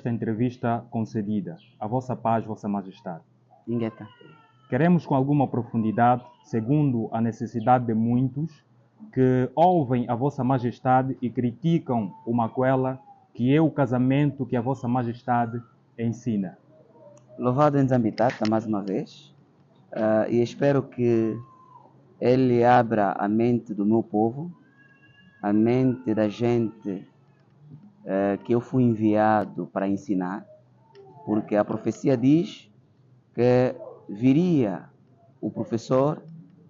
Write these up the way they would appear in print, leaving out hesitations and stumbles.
Esta entrevista concedida. A vossa paz, vossa majestade. Ingueta. Queremos com alguma profundidade, segundo a necessidade de muitos, que ouvem a vossa majestade e criticam o Maquela, que é o casamento que a vossa majestade ensina. Louvado em Zambitata mais uma vez, e espero que ele abra a mente do meu povo, a mente da gente que eu fui enviado para ensinar, porque a profecia diz que viria o professor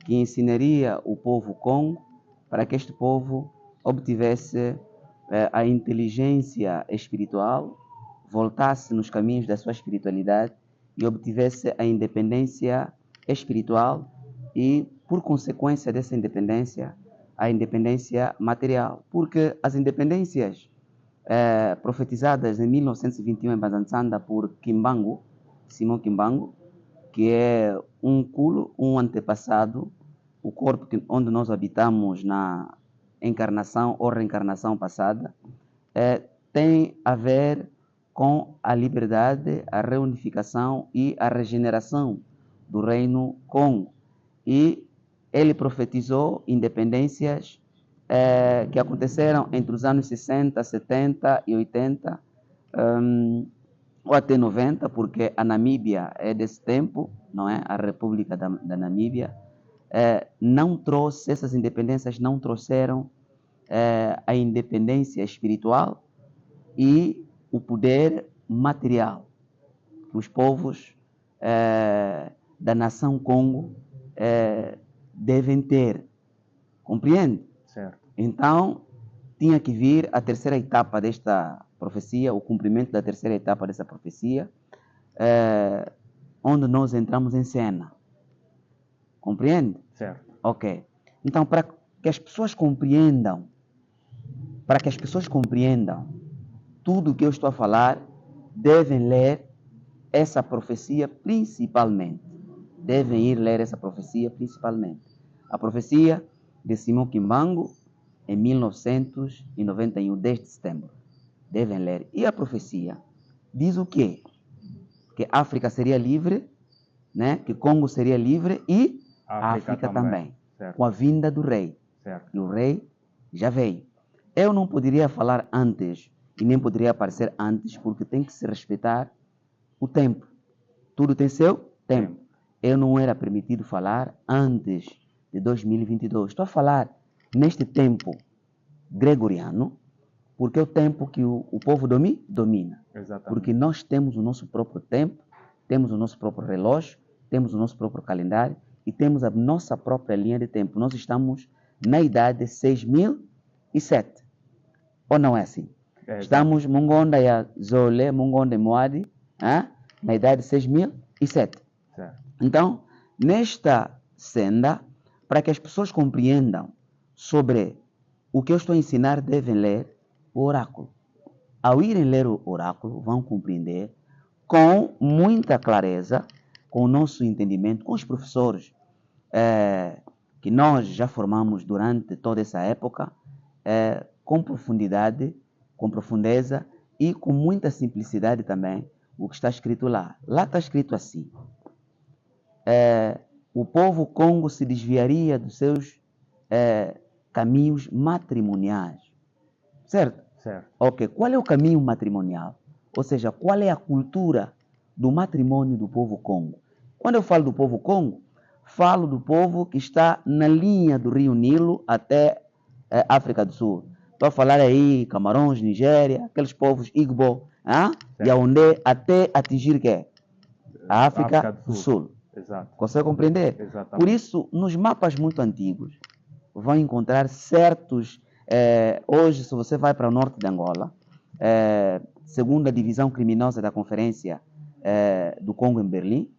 que ensinaria o povo Congo para que este povo obtivesse a inteligência espiritual, voltasse nos caminhos da sua espiritualidade e obtivesse a independência espiritual e, por consequência dessa independência, a independência material. Porque as independências profetizadas em 1921 em Bazançanda por Kimbangu, Simão Kimbangu, que é um culo, um antepassado, o corpo onde nós habitamos na encarnação ou reencarnação passada, tem a ver com a liberdade, a reunificação e a regeneração do reino Congo. E ele profetizou independências que aconteceram entre os anos 60, 70 e 80, ou até 90, porque a Namíbia é desse tempo, não é? A República da Namíbia não trouxe, essas independências não trouxeram a independência espiritual e o poder material que os povos da nação Congo devem ter. Compreende? Certo. Então, tinha que vir a terceira etapa desta profecia, o cumprimento da terceira etapa dessa profecia, onde nós entramos em cena. Compreende? Certo. Ok. Então, para que as pessoas compreendam, tudo o que eu estou a falar, devem ler essa profecia principalmente. Devem ir ler essa profecia principalmente. A profecia de Simão Kimbangu, em 1991, 10 de setembro. Devem ler. E a profecia diz o quê? Que África seria livre, né? Que Congo seria livre e África também. Com a vinda do rei. Certo. E o rei já veio. Eu não poderia falar antes e nem poderia aparecer antes, porque tem que se respeitar o tempo. Tudo tem seu tempo. Eu não era permitido falar antes de 2022. Estou a falar neste tempo gregoriano, porque é o tempo que o povo domina. Exatamente. Porque nós temos o nosso próprio tempo, temos o nosso próprio relógio, temos o nosso próprio calendário e temos a nossa própria linha de tempo. Nós estamos na idade 6007. Ou não é assim? Estamos Mungonda ya Zole, Mungonda Moadi, na idade 6007. Certo. Então, nesta senda, para que as pessoas compreendam sobre o que eu estou a ensinar, devem ler o oráculo. Ao irem ler o oráculo, vão compreender com muita clareza, com o nosso entendimento, com os professores que nós já formamos durante toda essa época, com profundidade, com profundeza e com muita simplicidade também, o que está escrito lá. Lá está escrito assim: o povo Congo se desviaria dos seus caminhos matrimoniais. Certo? Certo. Ok. Qual é o caminho matrimonial? Ou seja, qual é a cultura do matrimônio do povo Congo? Quando eu falo do povo Congo, falo do povo que está na linha do Rio Nilo até África do Sul. Estou a falar aí Camarões, Nigéria, aqueles povos Igbo, Yaoundé, até atingir o quê? A África do Sul. Exato. Consegue compreender? Exatamente. Por isso, nos mapas muito antigos, vão encontrar certos... hoje, se você vai para o norte de Angola, segunda divisão criminosa da Conferência do Congo em Berlim,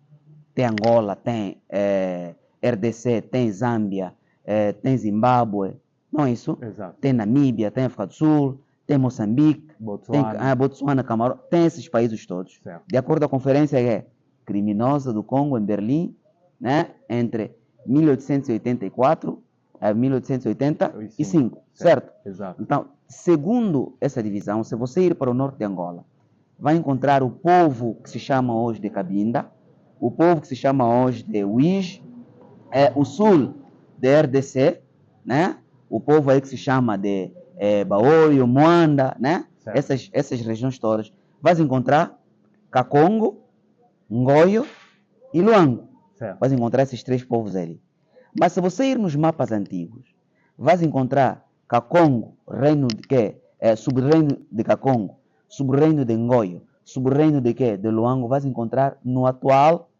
tem Angola, tem RDC, tem Zâmbia, tem Zimbábue, não é isso? Exato. Tem Namíbia, tem África do Sul, tem Moçambique, Botsuana. tem Botsuana, Camarão, tem esses países todos. Certo. De acordo com a conferência criminosa do Congo em Berlim, né, entre 1884 a 1885, certo? Exato. Então, segundo essa divisão, se você ir para o norte de Angola, vai encontrar o povo que se chama hoje de Cabinda, o povo que se chama hoje de Uís, o sul da RDC, né? O povo aí que se chama de Baoio, Moanda, né? Essas regiões todas. Vais encontrar Kakongo, Ngoio e Luango. Certo. Vais encontrar esses 3 povos ali. Mas se você ir nos mapas antigos, vais encontrar Kakongo, reino de quê? Sub-reino de Kakongo, sub-reino de Ngoio, sub-reino de quê? De Luango, vais encontrar no atual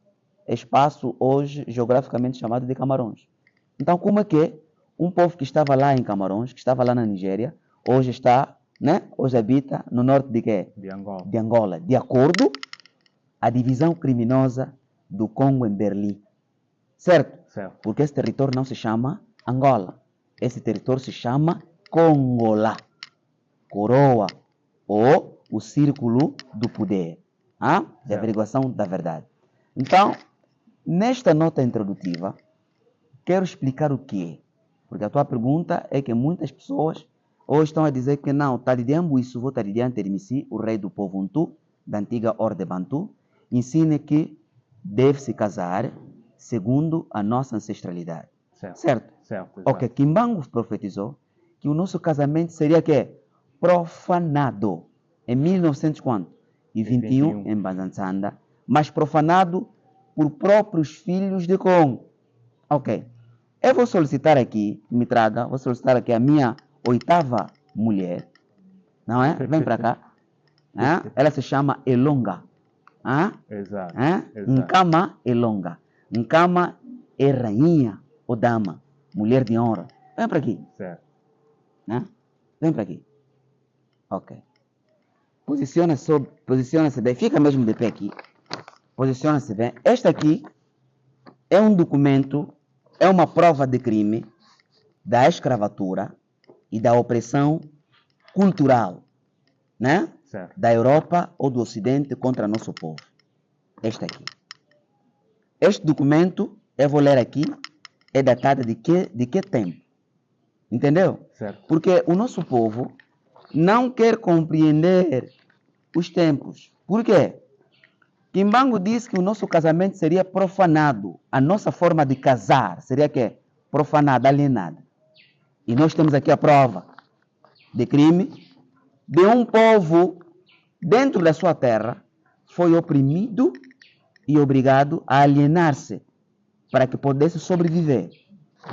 espaço hoje geograficamente chamado de Camarões. Então, como é que um povo que estava lá em Camarões, que estava lá na Nigéria, hoje está, né? Hoje habita no norte de quê? De Angola, de acordo à divisão criminosa do Congo em Berlim. Certo? Certo. Porque esse território não se chama Angola. Esse território se chama Congola. Coroa ou o círculo do poder. De averiguação da verdade. Então, nesta nota introdutiva, quero explicar o que é. Porque a tua pergunta é que muitas pessoas hoje estão a dizer que não, Talidiambu e Suvo Talidian Terimisi, o rei do povo Untu, da antiga Ordem Bantu, ensina que deve-se casar segundo a nossa ancestralidade. Certo? Ok, Kimbangu profetizou que o nosso casamento seria que profanado em 1921 em Banzansanda, mas profanado por próprios filhos de Congo. Ok. Eu vou solicitar aqui, vou solicitar aqui a minha 8ª mulher, não é? Vem para cá. Ela se chama Elonga. Exato. Nkama Elonga. Nkama é rainha ou dama, mulher de honra. Vem para aqui. Certo. Vem para aqui. Ok. Posiciona-se bem. Fica mesmo de pé aqui. Posiciona-se bem. Este aqui é um documento, é uma prova de crime da escravatura e da opressão cultural, né? Certo. Da Europa ou do Ocidente contra nosso povo. Este aqui. Este documento, eu vou ler aqui, é datado de que tempo? Entendeu? Certo. Porque o nosso povo não quer compreender os tempos. Por quê? Kimbangu disse que o nosso casamento seria profanado. A nossa forma de casar seria que profanada, alienada. E nós temos aqui a prova de crime de um povo dentro da sua terra foi oprimido e obrigado a alienar-se para que pudesse sobreviver.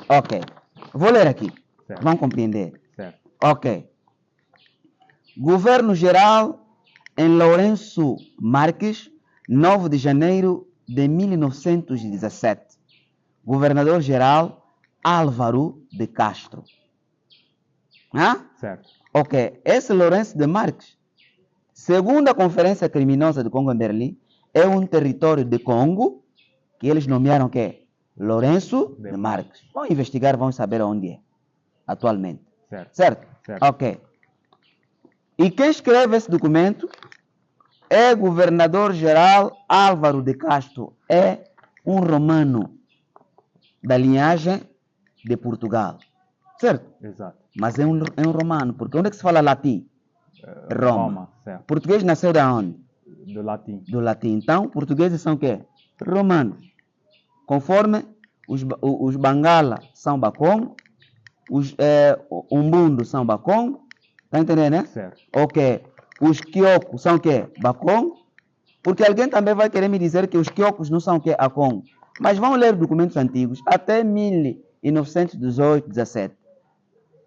Ok. Vou ler aqui. Certo. Vão compreender. Certo. Ok. Governo Geral em Lourenço Marques, 9 de janeiro de 1917. Governador Geral Álvaro de Castro. Certo. Ok. Esse Lourenço de Marques, segundo a Conferência Criminosa do Congo em Berlim, é um território de Congo que eles nomearam que Lourenço de Marques. Vão investigar, vão saber onde é atualmente. Certo? Ok. E quem escreve esse documento é governador-geral Álvaro de Castro. É um romano da linhagem de Portugal. Certo? Exato. Mas é um romano, porque onde é que se fala latim? Roma. Certo. Português nasceu de onde? Do latim. Do latim. Então, portugueses são o quê? Romanos. Conforme os Bangala são Bakongo, os Umbundo são Bakongo. Tá entendendo, né? Certo. Ok. Os Kyoko são o quê? Bakongo. Porque alguém também vai querer me dizer que os Kyokos não são o quê? Akongo. Mas vamos ler documentos antigos. Até 1918, 17.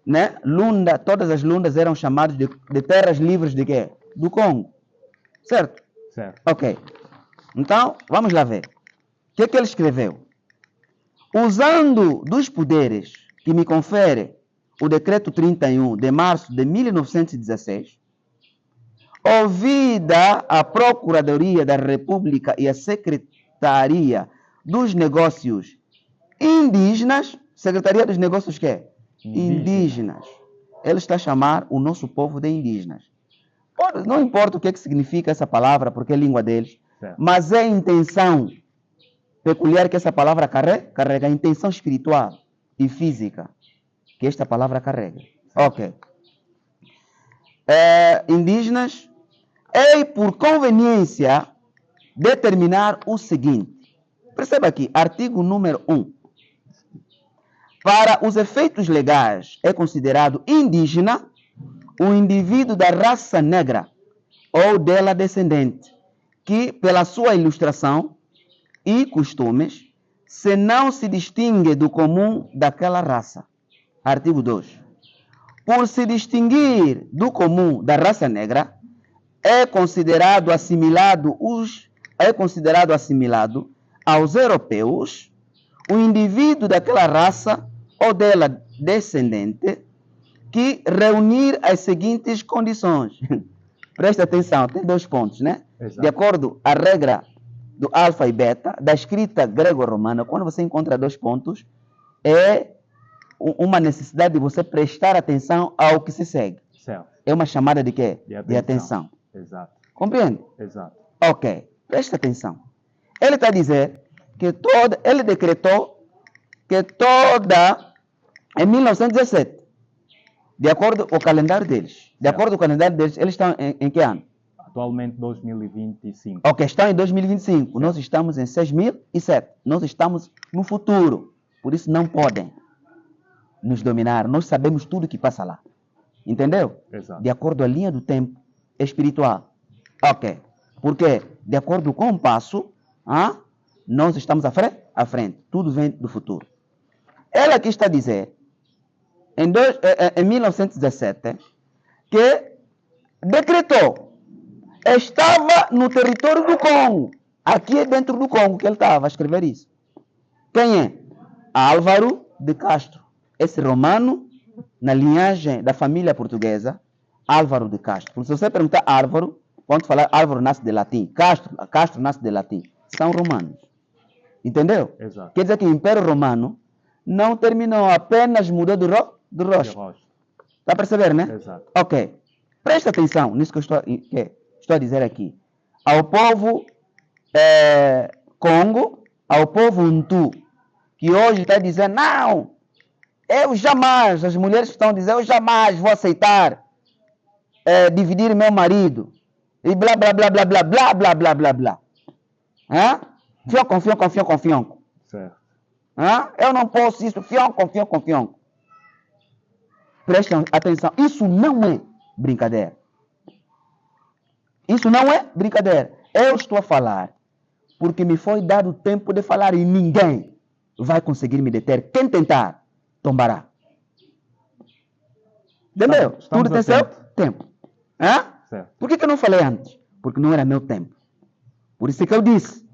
Né? Lunda, todas as lundas eram chamadas de terras livres de quê? Do Congo. Certo? Certo. Ok. Então, vamos lá ver. O que ele escreveu? Usando dos poderes que me confere o Decreto 31 de março de 1916, ouvida a Procuradoria da República e a Secretaria dos Negócios Indígenas, Secretaria dos Negócios quê? Indígenas. Ele está a chamar o nosso povo de indígenas. Não importa o que significa essa palavra, porque é língua deles, certo, mas é a intenção peculiar que essa palavra carrega, a intenção espiritual e física que esta palavra carrega. Ok. Indígenas é por conveniência determinar o seguinte. Perceba aqui, artigo número 1. Para os efeitos legais, é considerado indígena o indivíduo da raça negra ou dela descendente, que, pela sua ilustração e costumes, se não se distingue do comum daquela raça. Artigo 2. Por se distinguir do comum da raça negra, é considerado assimilado aos europeus o indivíduo daquela raça ou dela descendente que reunir as seguintes condições. Presta atenção, tem 2 pontos, né? Exato. De acordo à regra do alfa e beta, da escrita grego-romana, quando você encontra 2 pontos, é uma necessidade de você prestar atenção ao que se segue. Certo. É uma chamada de quê? De atenção. De atenção. Exato. Compreende? Exato. Ok, presta atenção. Ele está a dizer que ele decretou que em 1917, de acordo com o calendário deles, eles estão em que ano? Atualmente 2025. Ok, estão em 2025. Nós estamos em 6007. Nós estamos no futuro. Por isso não podem nos dominar. Nós sabemos tudo que passa lá. Entendeu? Exato. De acordo à linha do tempo espiritual. Ok. Porque, de acordo com o passo, nós estamos à frente. Tudo vem do futuro. Ela aqui está a dizer, em 1917, que decretou, estava no território do Congo. Aqui é dentro do Congo que ele estava a escrever isso. Quem é? Álvaro de Castro. Esse romano, na linhagem da família portuguesa, Álvaro de Castro. Porque se você perguntar Álvaro, quando falar Álvaro nasce de latim, Castro nasce de latim. São romanos. Entendeu? Exato. Quer dizer que o Império Romano não terminou, apenas mudou do rosto. Está a perceber, né? Exato. Ok. Presta atenção nisso que eu estou a dizer aqui. Ao povo Congo, ao povo Untu, que hoje está dizendo, não, eu jamais, as mulheres estão a dizer, eu jamais vou aceitar dividir meu marido. E blá, blá, blá, blá, blá, blá, blá, blá, blá, blá. Fionco. Certo. Eu não posso isso, fionco. Prestem atenção, isso não é brincadeira. Isso não é brincadeira. Eu estou a falar porque me foi dado tempo de falar e ninguém vai conseguir me deter. Quem tentar, tombará. Entendeu? Estamos Tudo tem seu tempo. Certo. Por que eu não falei antes? Porque não era meu tempo. Por isso que eu disse.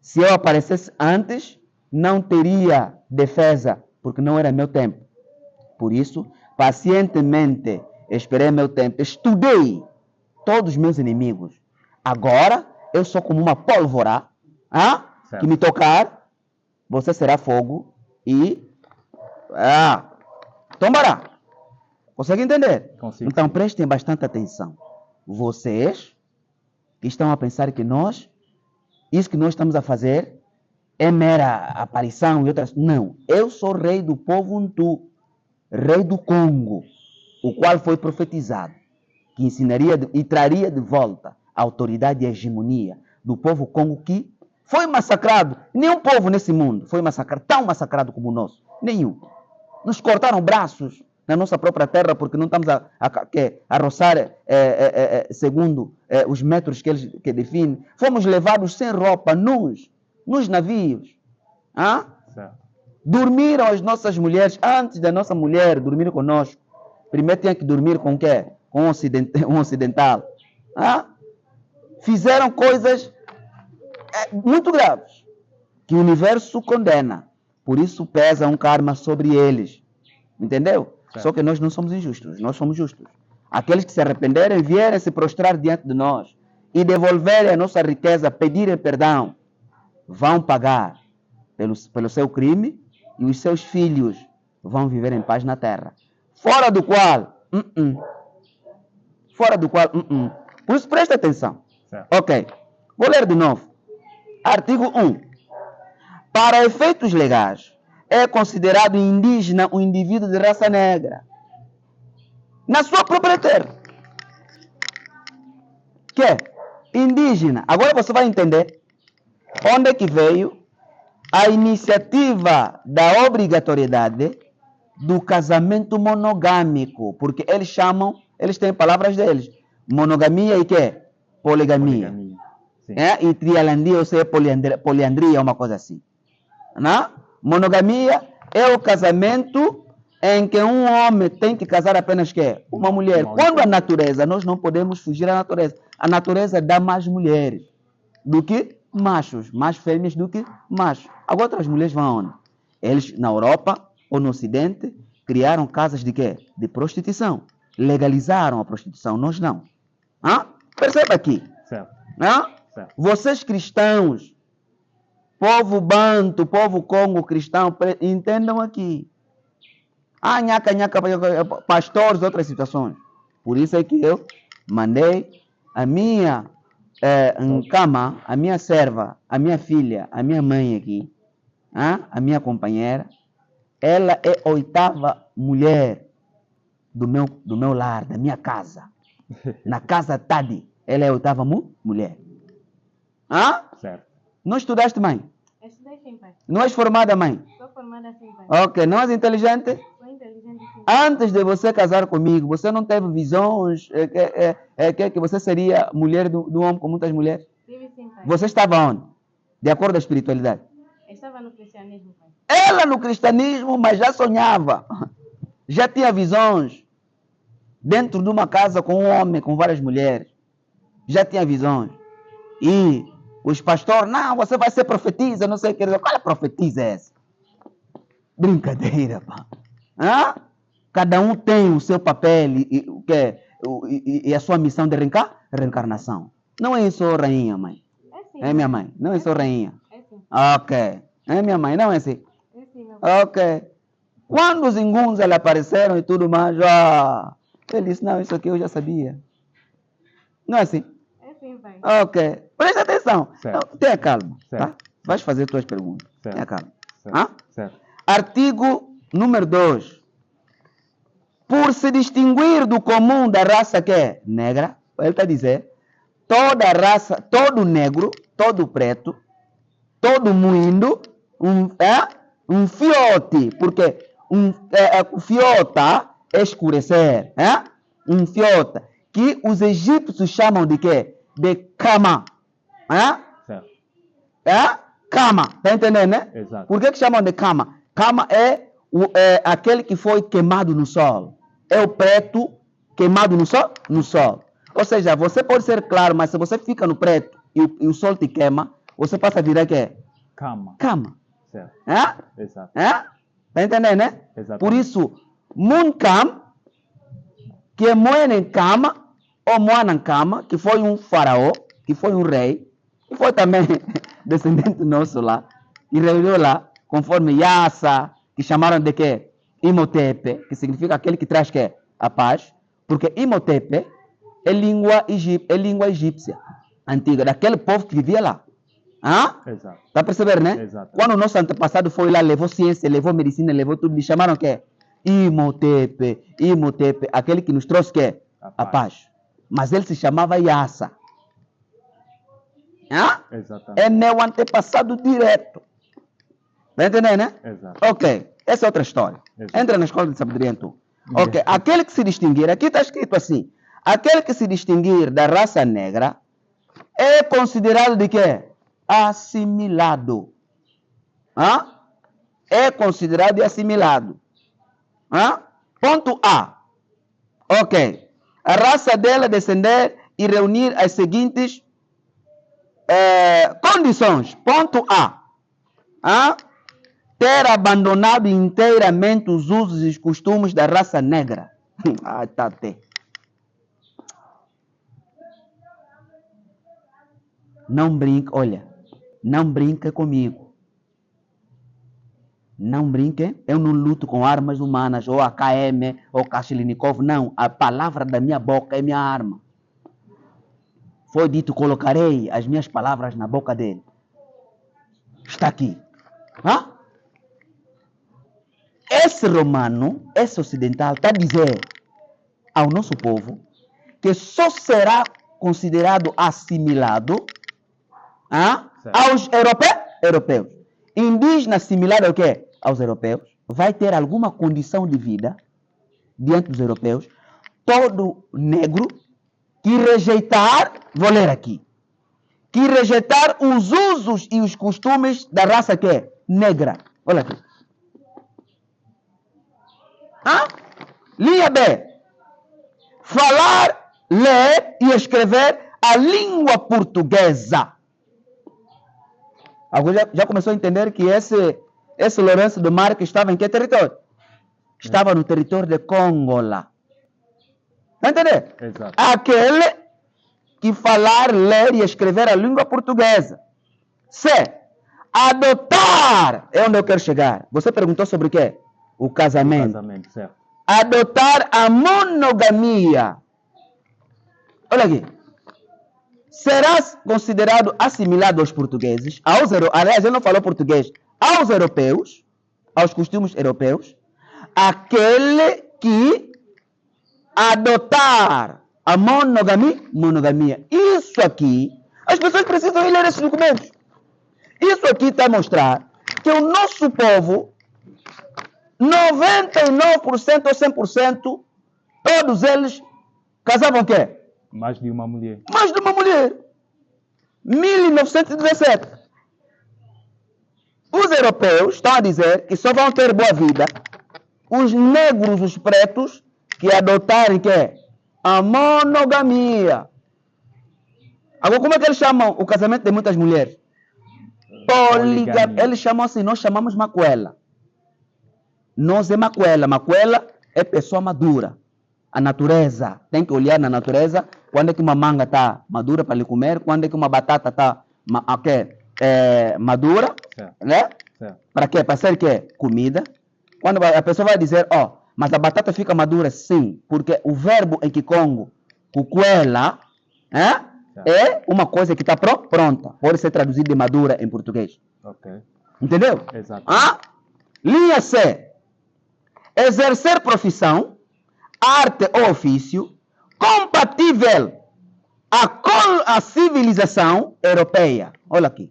Se eu aparecesse antes, não teria defesa, porque não era meu tempo. Por isso, pacientemente esperei meu tempo. Estudei todos os meus inimigos. Agora, eu sou como uma pólvora que me tocar, você será fogo e tombará. Consegue entender? Consigo. Então, prestem bastante atenção. Vocês que estão a pensar que isso que nós estamos a fazer é mera aparição e outras. Não, eu sou rei do povo Untu, rei do Congo, o qual foi profetizado, que ensinaria e traria de volta a autoridade e a hegemonia do povo Congo que foi massacrado. Nenhum povo nesse mundo foi massacrado, tão massacrado como o nosso. Nenhum. Nos cortaram braços na nossa própria terra porque não estamos a roçar segundo os metros que eles definem. Fomos levados sem roupa, nus, nos navios. Certo. Dormiram as nossas mulheres, antes da nossa mulher dormir conosco. Primeiro tinha que dormir com o quê? Com um ocidental. Fizeram coisas muito graves que o universo condena. Por isso pesa um karma sobre eles. Entendeu? Certo. Só que nós não somos injustos, nós somos justos. Aqueles que se arrependerem, vierem se prostrar diante de nós e devolverem a nossa riqueza, pedirem perdão, vão pagar pelo seu crime e os seus filhos vão viver em paz na terra. Fora do qual, Por isso, presta atenção. Certo. Ok. Vou ler de novo. Artigo 1. Para efeitos legais, é considerado indígena um indivíduo de raça negra na sua própria terra. que é indígena. Agora você vai entender onde é que veio a iniciativa da obrigatoriedade do casamento monogâmico, porque eles têm palavras deles, monogamia e que? Poligamia. Sim. E trialandia, ou seja, poliandria, uma coisa assim. Não? Monogamia é o casamento em que um homem tem que casar apenas que uma mulher. Quando a natureza, nós não podemos fugir da natureza. A natureza dá mais mulheres do que machos, mais fêmeas do que machos. Agora outras mulheres vão aonde? Eles, na Europa ou no Ocidente, criaram casas de quê? De prostituição. Legalizaram a prostituição, nós não. Perceba aqui. Certo. Certo. Vocês cristãos, povo banto, povo congo cristão, entendam aqui. Nhaca, pastores, outras situações. Por isso é que eu mandei a minha cama, a minha serva, a minha filha, a minha mãe aqui, a minha companheira, ela é a 8ª mulher do meu lar, da minha casa. Na casa Tadi, ela é a 8ª mulher. Certo. Não estudaste, mãe? Estudei sim, pai. Não és formada, mãe? Sou formada sim, pai. Ok, não és inteligente? Sou inteligente sim. Antes de você casar comigo, você não teve visões que você seria mulher do homem com muitas mulheres? Tive sim, pai. Você estava onde? De acordo com a espiritualidade. Estava no cristianismo, pai. Ela no cristianismo, mas já sonhava. Já tinha visões. Dentro de uma casa com um homem, com várias mulheres. Já tinha visões. E os pastores, não, você vai ser profetisa, não sei o que. Qual é profetisa é essa? Brincadeira, pá. Cada um tem o seu papel e a sua missão de reencarnação. Não é isso, rainha, mãe? É sim. É minha mãe, não é isso, rainha? É sim. Ok. É minha mãe, não é assim? É sim, meu pai. Ok. Quando os inguns apareceram e tudo mais, ele disse, não, isso aqui eu já sabia. Não é assim? É sim, pai. Ok. Presta atenção. Certo. Então, tenha calma, Certo. tá? Vais fazer tuas perguntas. Certo. Tenha calma. Certo. Certo. Artigo número 2. Por se distinguir do comum da raça que é negra, ele está a dizer, toda raça, todo negro, todo preto, todo muindo, um fiote, porque fiota é escurecer, um fiota, que os egípcios chamam de quê? De cama. Certo. Cama, tá entendendo, né? Exato. Por que chamam de cama? Cama é aquele que foi queimado no sol. É o preto queimado no sol. Ou seja, você pode ser claro, mas se você fica no preto e o sol te queima, você passa a virar que é? Cama. Cama. Certo. Exato. Tá entendendo, né? Exatamente. Por isso, Munkam, que é Moenenkama, ou Moanankama, que foi um faraó, que foi um rei, que foi também descendente nosso lá, e reuniu lá, conforme Yassa, que chamaram de quê? Imhotep, que significa aquele que traz quê? A paz, porque Imhotep é língua egípcia, antiga, daquele povo que vivia lá. Exato. Tá a perceber, né? Exato. Quando o nosso antepassado foi lá, levou ciência, levou medicina, levou tudo, lhe chamaram o quê? Imhotep, aquele que nos trouxe quê? A paz. Mas ele se chamava Yassa. Exatamente. É meu antepassado direto. Tá entendendo, né? Exato. Ok, essa é outra história. Exato. Entra na escola de sabedoria em tu. Ok, aquele que se distinguir, aqui está escrito assim, aquele que se distinguir da raça negra é considerado de quê? Assimilado. É considerado assimilado. Ponto A. Ok. A raça dela descender e reunir as seguintes condições. Ponto A. Ter abandonado inteiramente os usos e os costumes da raça negra. Não brinque, olha, não brinque comigo. Não brinque, eu não luto com armas humanas, ou AKM, ou Kalashnikov, não. A palavra da minha boca é minha arma. Foi dito, colocarei as minhas palavras na boca dele. Está aqui. Esse romano, esse ocidental, está a dizer ao nosso povo que só será considerado assimilado Certo. aos europeus. Indígena assimilado ao quê? Aos europeus. Vai ter alguma condição de vida diante dos europeus. Todo negro que rejeitar, vou ler aqui, que rejeitar os usos e os costumes da raça que é negra. Olha aqui. Linha B. Falar, ler e escrever a língua portuguesa. Agora já começou a entender que esse Lourenço de Marques estava em que território? Estava no território de Congola. Está entendendo? Exato. Aquele que falar, ler e escrever a língua portuguesa. C. Adotar. É onde eu quero chegar. Você perguntou sobre o quê? O casamento. Casamento, certo. Adotar a monogamia. Olha aqui. Será considerado assimilado aos portugueses, aliás, ele não falou português, aos europeus, aos costumes europeus, aquele que adotar a monogamia. Isso aqui, as pessoas precisam ler esses documentos. Isso aqui está a mostrar que o nosso povo, 99% ou 100%, todos eles casavam o quê? Mais de uma mulher. Mais de uma mulher. 1917. Os europeus estão a dizer que só vão ter boa vida os negros, os pretos, que adotarem que é a monogamia. Agora, como é que eles chamam o casamento de muitas mulheres? Poligamia. Eles chamam assim, nós chamamos macuela. Nós é macuela. Macuela é pessoa madura. A natureza. Tem que olhar na natureza. Quando é que uma manga está madura para lhe comer? Quando é que uma batata está madura? Certo. Né? Certo. Para quê? Para ser quê? Comida. Quando a pessoa vai dizer, mas a batata fica madura, sim, porque o verbo em Kikongo, cucuela, é uma coisa que está pronta. Pode ser traduzido de madura em português. Ok. Entendeu? Exato. Linha C. Exercer profissão, arte ou ofício compatível à civilização europeia. Olha aqui.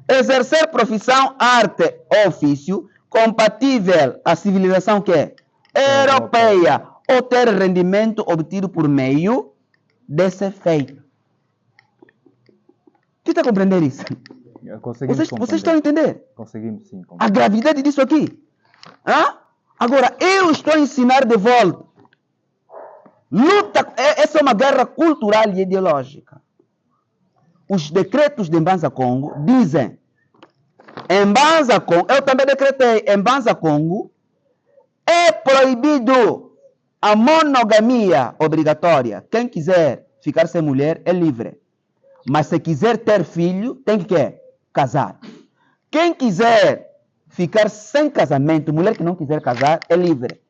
Exercer profissão, arte ou ofício compatível à civilização que é europeia ou ter rendimento obtido por meio desse feito. Você está a compreender isso? Vocês estão a entender? Conseguimos sim. A gravidade disso aqui. Agora, eu estou a ensinar de volta. Luta, essa é uma guerra cultural e ideológica. Os decretos de Mbanza Congo dizem, em Mbanza Congo, eu também decretei, em Mbanza Congo, é proibido a monogamia obrigatória. Quem quiser ficar sem mulher é livre. Mas se quiser ter filho, tem que quê? Casar. Quem quiser ficar sem casamento, mulher que não quiser casar, é livre.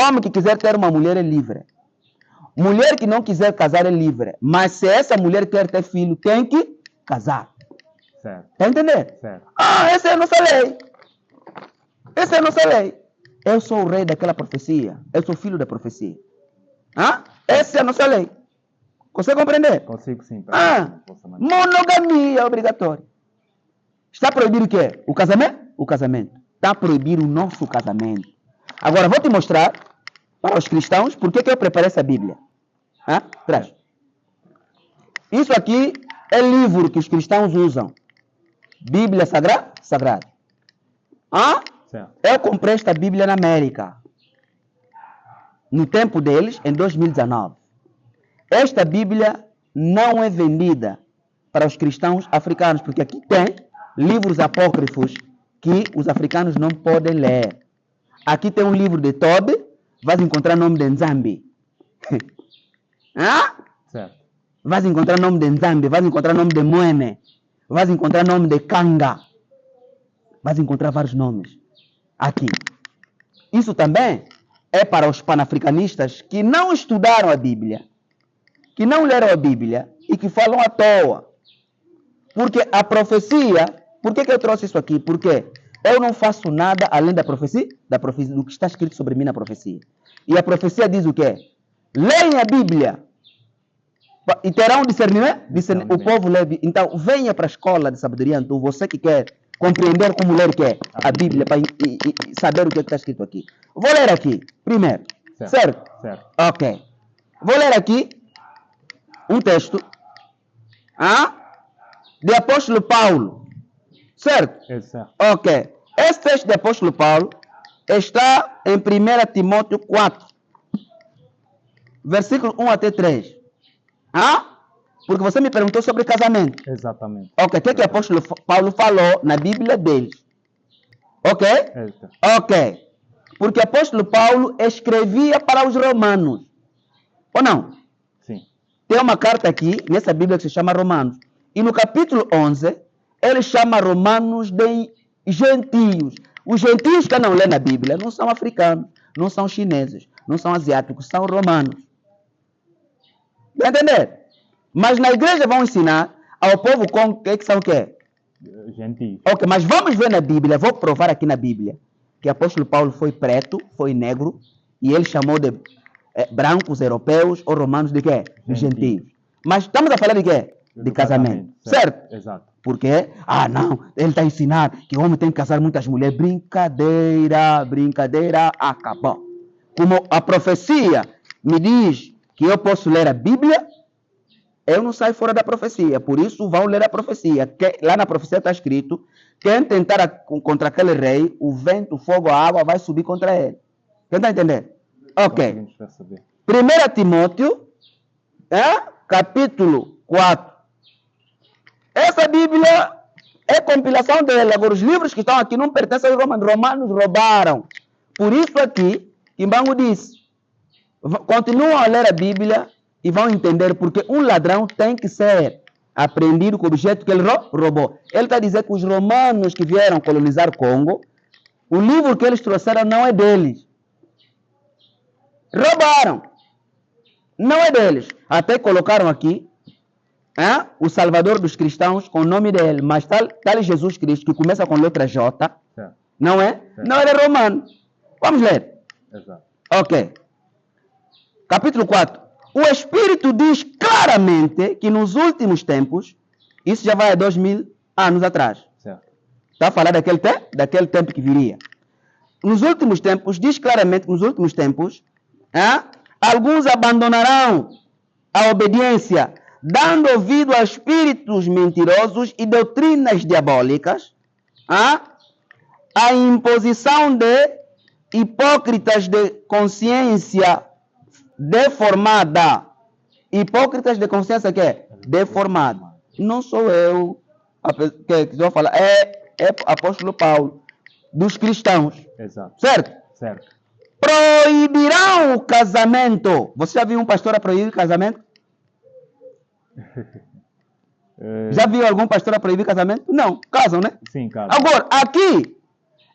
Homem que quiser ter uma mulher é livre. Mulher que não quiser casar é livre. Mas se essa mulher quer ter filho, tem que casar. Certo. Está entendendo? Certo. Essa é a nossa lei. Essa é a nossa lei. Eu sou o rei daquela profecia. Eu sou filho da profecia. Essa é a nossa lei. Consegue compreender? Consigo sim. Monogamia obrigatória. Está proibido o quê? O casamento? O casamento. Está proibido o nosso casamento. Agora, vou te mostrar para os cristãos por que eu preparei essa Bíblia. Traz. Isso aqui é livro que os cristãos usam. Bíblia Sagrada? Certo. Eu comprei esta Bíblia na América. No tempo deles, em 2019. Esta Bíblia não é vendida para os cristãos africanos, porque aqui tem livros apócrifos que os africanos não podem ler. Aqui tem um livro de Tob, vais encontrar o nome de Nzambi. Certo. Vais encontrar o nome de Nzambi, vais encontrar o nome de Moene, vais encontrar o nome de Kanga. Vais encontrar vários nomes aqui. Isso também é para os panafricanistas que não estudaram a Bíblia, que não leram a Bíblia e que falam à toa. Porque a profecia, por que eu trouxe isso aqui? Porque eu não faço nada além da profecia, do que está escrito sobre mim na profecia. E a profecia diz o quê? Leem a Bíblia E terão discernimento? Discernimento. O povo lê. Então, venha para a escola de sabedoria. Então, você que quer compreender como ler que é a Bíblia, para saber o que está escrito aqui. Vou ler aqui, primeiro. Certo? Certo. Ok. Vou ler aqui um texto de apóstolo Paulo. Certo? Exato. Ok. Esse texto de apóstolo Paulo está em 1 Timóteo 4, versículo 1 até 3. Porque você me perguntou sobre casamento. Exatamente. Ok. O que é que o apóstolo Paulo falou na Bíblia dele? Ok? Exato. Ok. Porque o apóstolo Paulo escrevia para os romanos. Ou não? Sim. Tem uma carta aqui, nessa Bíblia, que se chama Romanos. E no capítulo 11, ele chama Romanos de gentios. Os gentios que não lê na Bíblia não são africanos, não são chineses, não são asiáticos, são romanos. Vai entender? Mas na igreja vão ensinar ao povo com que são o quê? Gentios. Ok, mas vamos ver na Bíblia, vou provar aqui na Bíblia, que o apóstolo Paulo foi preto, foi negro, e ele chamou de brancos, europeus ou romanos de quê? De gentios. Mas estamos a falar de quê? De casamento. Certo? Exato. Porque, não, ele está ensinando que o homem tem que casar muitas mulheres. Brincadeira, acabou. Como a profecia me diz que eu posso ler a Bíblia, eu não saio fora da profecia. Por isso, vão ler a profecia. Lá na profecia está escrito: quem tentar contra aquele rei, o vento, o fogo, a água vai subir contra ele. Quem está entendendo? Ok. 1 Timóteo, capítulo 4. Essa Bíblia é compilação dele. Agora, os livros que estão aqui não pertencem aos romanos. Romanos roubaram. Por isso aqui, Kimbangu disse: continuam a ler a Bíblia e vão entender porque um ladrão tem que ser apreendido com o objeto que ele roubou. Ele está dizendo que os romanos que vieram colonizar Congo, o livro que eles trouxeram não é deles. Roubaram. Não é deles. Até colocaram aqui o Salvador dos cristãos com o nome dele, mas tal Jesus Cristo, que começa com letra J, não é? Não era romano. Vamos ler. Exato. Ok. Capítulo 4. O Espírito diz claramente que nos últimos tempos, isso já vai a 2000 anos atrás. Está a falar daquele tempo que viria. Nos últimos tempos, diz claramente que nos últimos tempos, alguns abandonarão a obediência, dando ouvido a espíritos mentirosos e doutrinas diabólicas, a imposição de hipócritas de consciência deformada. Hipócritas de consciência que é? Deformada. Não sou eu que vou falar, é apóstolo Paulo, dos cristãos. Exato. Certo? Certo. Proibirão o casamento. Você já viu um pastor a proibir o casamento? Já viu algum pastor a proibir casamento? Não, casam, né? Sim, casam. Agora, aqui,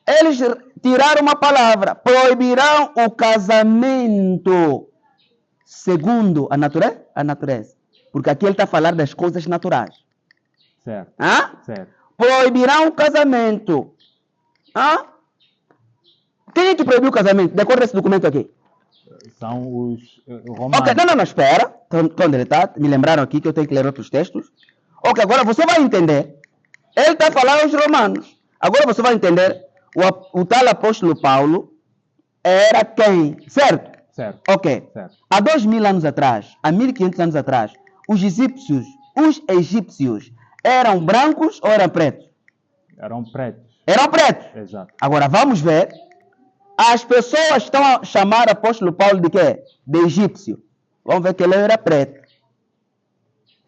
eles tiraram uma palavra: proibirão o casamento segundo a natureza. Porque aqui ele está a falar das coisas naturais. Certo. Certo. Proibirão o casamento. Quem é que proibiu o casamento? De acordo com esse documento aqui. São os romanos. Ok, não, espera. Quando ele está, me lembraram aqui que eu tenho que ler outros textos. Ok, agora você vai entender. Ele está falando aos romanos. Agora você vai entender. O tal apóstolo Paulo era quem? Certo? Certo. Ok. Certo. Há 2000 anos atrás, há 1500 anos atrás, os egípcios eram brancos ou eram pretos? Eram pretos. Eram pretos. Exato. Agora vamos ver. As pessoas estão a chamar o apóstolo Paulo de quê? De egípcio. Vamos ver que ele era preto.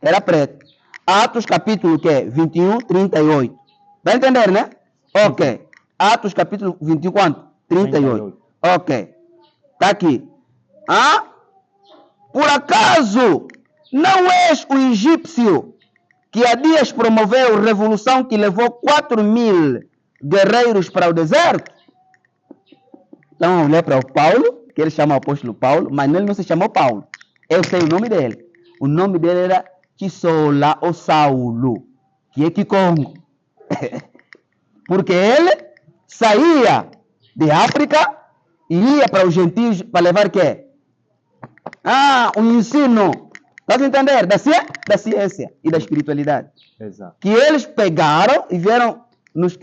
Era preto. Atos capítulo 21, 38. Vai entender, né? Ok. Atos capítulo 21, quanto? 38. Ok. Está aqui. Por acaso não és o egípcio que há dias promoveu revolução que levou 4.000 guerreiros para o deserto? Então vamos ler para o Paulo, que ele chama o apóstolo Paulo, mas ele não se chamou Paulo. Eu sei o nome dele. O nome dele era Chisola ou Saulo, que é Kikongo. Porque ele saía de África e ia para os gentios para levar o quê? Um ensino Estás a entender? Da ciência e da espiritualidade. Exato. Que eles pegaram e vieram nos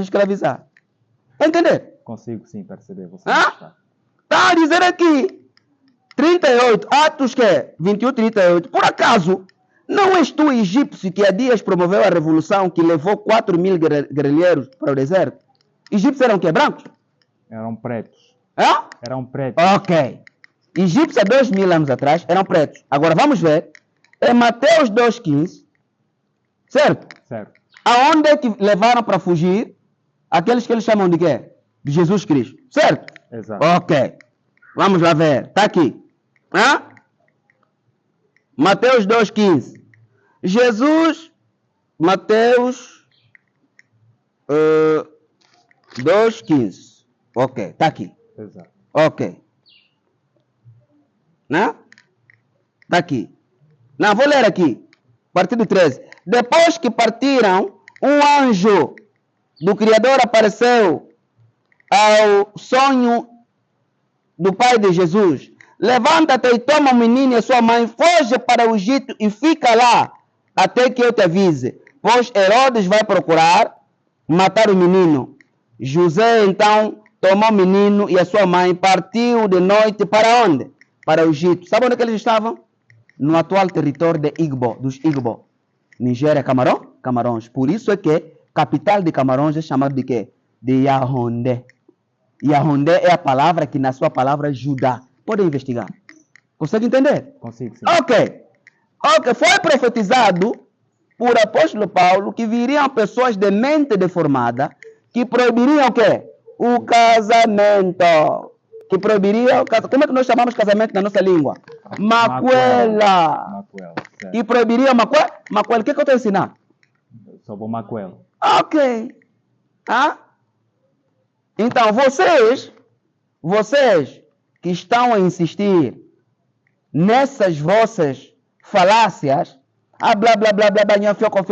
escravizar. Entender? Consigo sim perceber. Você Hã? está. Está a dizer aqui, 38, Atos que é 21, 38. Por acaso, não és tu egípcio que há dias promoveu a revolução que levou 4.000 guerrilheiros para o deserto? Egípcios eram o quê? Brancos? Eram pretos. Hã? Eram pretos. Ok. Egípcios há 2.000 anos atrás eram pretos. Agora vamos ver. Em Mateus 2,15, certo? Certo. Aonde é que levaram para fugir aqueles que eles chamam de quê? De Jesus Cristo. Certo? Exato. Ok. Vamos lá ver. Está aqui. Hã? Mateus 2,15. Mateus 2,15. Ok. Está aqui. Exato. Ok. Né? Está aqui. Não, vou ler aqui. Partido 13. Depois que partiram, um anjo do Criador apareceu ao sonho do pai de Jesus. Levanta-te e toma o menino e a sua mãe, foge para o Egito e fica lá até que eu te avise, pois Herodes vai procurar matar o menino. José então tomou o menino e a sua mãe, partiu de noite para onde? Para o Egito. Sabe onde é que eles estavam? No atual território de Igbo, dos Igbo. Nigéria, Camarões. Por isso é que capital de Camarões é chamada de quê? De Yaoundé. Yaoundé é a palavra que na sua palavra Judá. Podem investigar. Consegue entender? Consigo sim. Ok. Foi profetizado por apóstolo Paulo que viriam pessoas de mente deformada que proibiriam o quê? O casamento. Que proibiriam... Como é que nós chamamos casamento na nossa língua? Macuela. Macuela, certo. E proibiriam macuela. Macuela, o que eu estou a ensinar? Sobre o Macuela. Ok. Então, vocês que estão a insistir nessas vossas falácias, blá, blá, blá, blá, blá, fioco,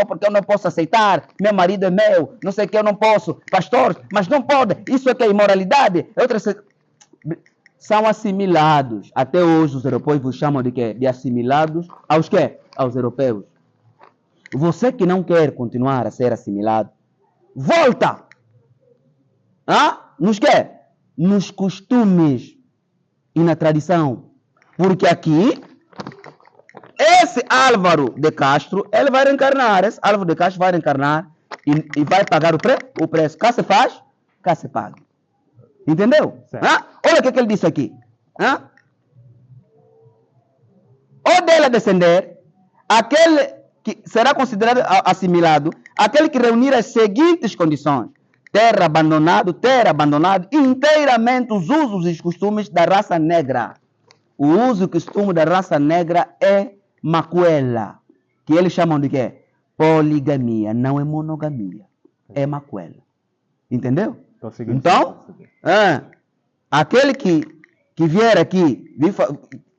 porque eu não posso aceitar, meu marido é meu, não sei o que, eu não posso, pastor, mas não pode, isso é que é imoralidade, são assimilados. Até hoje os europeus vos chamam de quê? De assimilados aos quê? Aos europeus. Você que não quer continuar a ser assimilado, volta! Nos quê? Nos costumes e na tradição. Porque aqui, esse Álvaro de Castro, ele vai reencarnar. Esse Álvaro de Castro vai reencarnar e vai pagar o preço. Cá se faz, cá se paga. Entendeu? Olha o que ele disse aqui. Ou dele descender, aquele que será considerado assimilado, aquele que reunir as seguintes condições: ter abandonado inteiramente os usos e os costumes da raça negra. O uso e costume da raça negra é macuela, que eles chamam de quê? Poligamia, não é monogamia, é macuela. Entendeu? Então, aquele que vier aqui,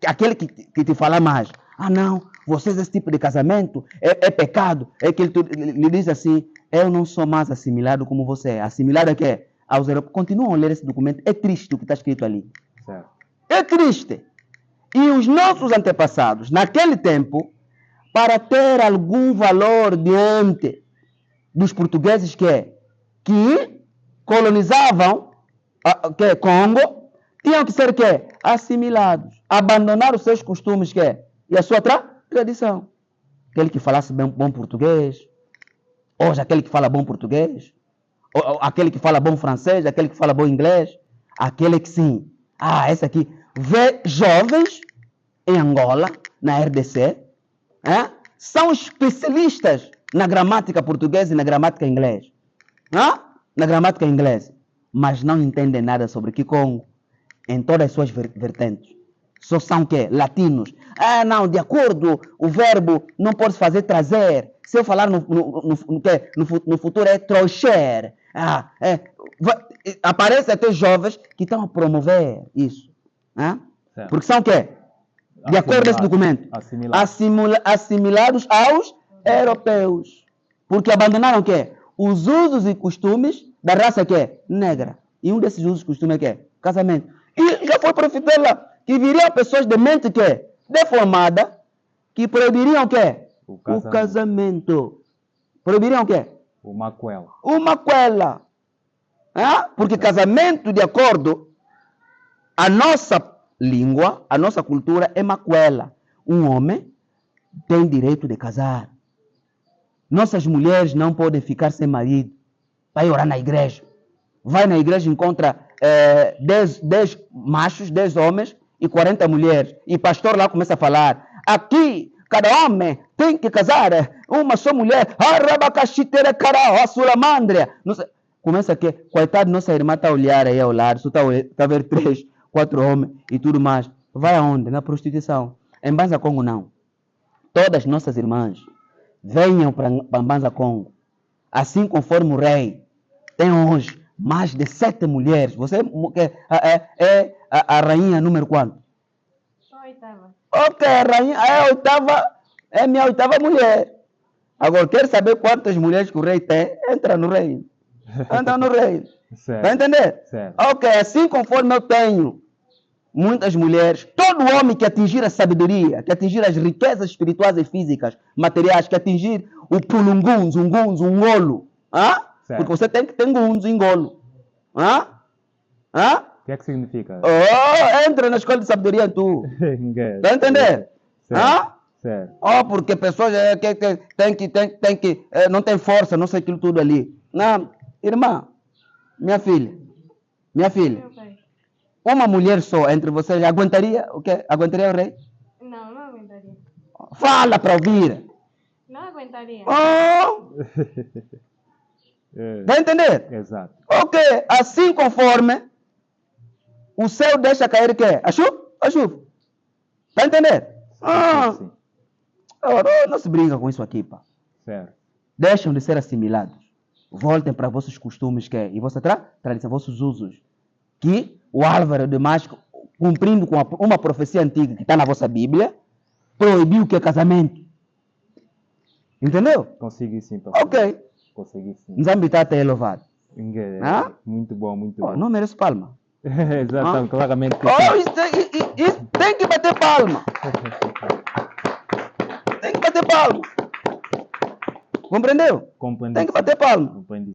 aquele que te falar mais, não, vocês esse tipo de casamento é pecado, é que ele lhe diz assim, eu não sou mais assimilado como você é. Assimilado a quê? Aos europeus. Continuam a ler esse documento, é triste o que está escrito ali. Certo. É triste. E os nossos antepassados, naquele tempo, para ter algum valor diante dos portugueses que colonizavam Congo, tinham que ser assimilados, abandonar os seus costumes e a sua tradição. Aquele que falasse bom português, hoje aquele que fala bom português, ou aquele que fala bom francês, aquele que fala bom inglês, aquele que sim. Esse aqui. Vê jovens em Angola, na RDC, são especialistas na gramática portuguesa e na gramática inglesa. Na gramática inglesa. Mas não entendem nada sobre Kikongo em todas as suas vertentes. Só são latinos. Não, de acordo, o verbo não pode fazer trazer. Se eu falar no futuro é trouxer. Aparece até jovens que estão a promover isso. Porque são o quê? De acordo com esse documento. Assimilados aos europeus. Porque abandonaram o quê? Os usos e costumes da raça negra. E um desses usos e costumes é casamento. E já foi profetizado lá que viriam pessoas de mente deformada que proibiriam o quê? O O casamento. Proibiriam o quê? O macuela. Uma quela. Porque casamento, de acordo a nossa língua, a nossa cultura, é macuela. Um homem tem direito de casar. Nossas mulheres não podem ficar sem marido. Vai orar na igreja. Vai na igreja e encontra 10 machos, 10 homens e 40 mulheres. E o pastor lá começa a falar. Aqui, cada homem tem que casar. Uma só mulher. Começa que, coitado, nossa irmã está a olhar aí ao lado. Só está a ver 3, 4 homens e tudo mais. Vai aonde? Na prostituição. Em Mbanza Congo, não. Todas nossas irmãs venham para Mbanza Congo. Assim conforme o rei tem hoje mais de 7 mulheres. Você é a rainha número quanto? Só a oitava. Ok, a rainha é minha 8ª mulher. Agora, quer saber quantas mulheres que o rei tem? Entra no reino. Entra no reino. Certo. Vai entender? Certo. Ok, assim conforme eu tenho muitas mulheres, todo homem que atingir a sabedoria, que atingir as riquezas espirituais e físicas, materiais, que atingir o pulungun, zungun, zungolo. Porque você tem que ter um zungolo. O que é que significa? Entra na escola de sabedoria tu. Vai entender? Certo. Porque pessoas tem que não tem força, não sei aquilo tudo ali. Não, irmã, minha filha, Meu pai. uma mulher só entre vocês aguentaria o quê? Aguentaria o rei? Não, não aguentaria. Fala para ouvir. Não aguentaria. Vai entender? Exato. Ok, assim conforme o céu deixa cair o quê? A chuva. Vai entender? Sim. Não se brinca com isso aqui, pá. Certo. Deixam de ser assimilados. Voltem para vossos costumes e vossa tradição, vossos usos. Que o Álvaro de Damasco, cumprindo com uma profecia antiga que está na vossa Bíblia, proibiu o que é casamento. Entendeu? Consegui sim, pastor. Ok. Consegui sim. Nzambi está até louvado. Muito bom, muito bom. Não mereço palma. Exato, claramente. Isso tem que bater palma. Tem que bater palma. Compreendeu? Compreendi. Tem que bater palma.